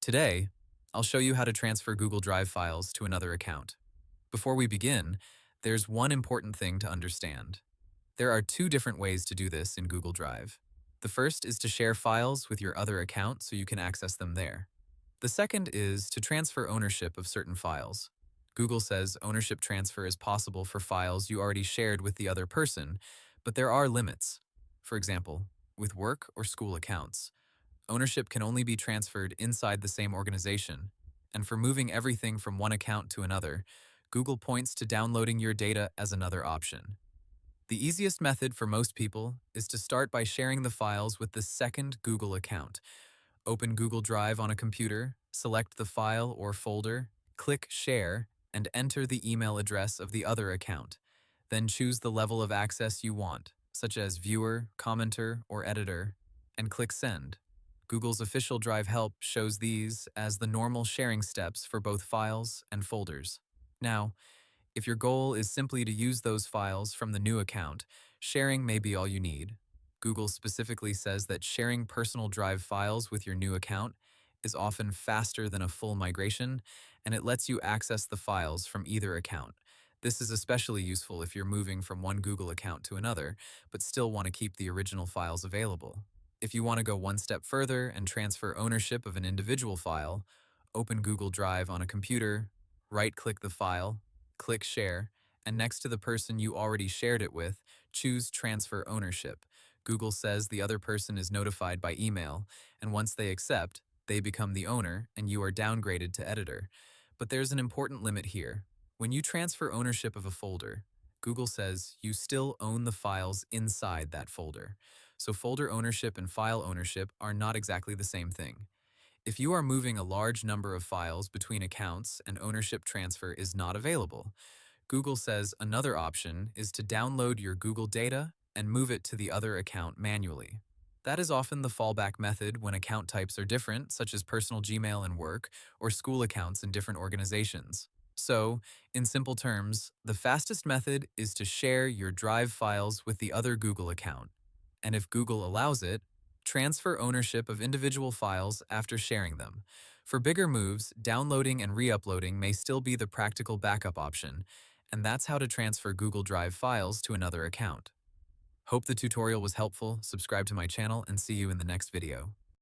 Today, I'll show you how to transfer Google Drive files to another account. Before we begin, there's one important thing to understand. There are two different ways to do this in Google Drive. The first is to share files with your other account so you can access them there. The second is to transfer ownership of certain files. Google says ownership transfer is possible for files you already shared with the other person, but there are limits. For example, with work or school accounts. Ownership can only be transferred inside the same organization, and for moving everything from one account to another, Google points to downloading your data as another option. The easiest method for most people is to start by sharing the files with the second Google account. Open Google Drive on a computer, select the file or folder, click Share, and enter the email address of the other account. Then choose the level of access you want, such as Viewer, Commenter, or Editor, and click Send. Google's official Drive help shows these as the normal sharing steps for both files and folders. Now, if your goal is simply to use those files from the new account, sharing may be all you need. Google specifically says that sharing personal Drive files with your new account is often faster than a full migration, and it lets you access the files from either account. This is especially useful if you're moving from one Google account to another, but still want to keep the original files available. If you want to go one step further and transfer ownership of an individual file, open Google Drive on a computer, right-click the file, click Share, and next to the person you already shared it with, choose Transfer Ownership. Google says the other person is notified by email, and once they accept, they become the owner and you are downgraded to editor. But there's an important limit here. When you transfer ownership of a folder, Google says you still own the files inside that folder. So folder ownership and file ownership are not exactly the same thing. If you are moving a large number of files between accounts and ownership transfer is not available, Google says another option is to download your Google data and move it to the other account manually. That is often the fallback method when account types are different, such as personal Gmail and work, or school accounts in different organizations. So, in simple terms, the fastest method is to share your Drive files with the other Google account. And if Google allows it, transfer ownership of individual files after sharing them. For bigger moves, downloading and re-uploading may still be the practical backup option, and that's how to transfer Google Drive files to another account. Hope the tutorial was helpful, subscribe to my channel, and see you in the next video.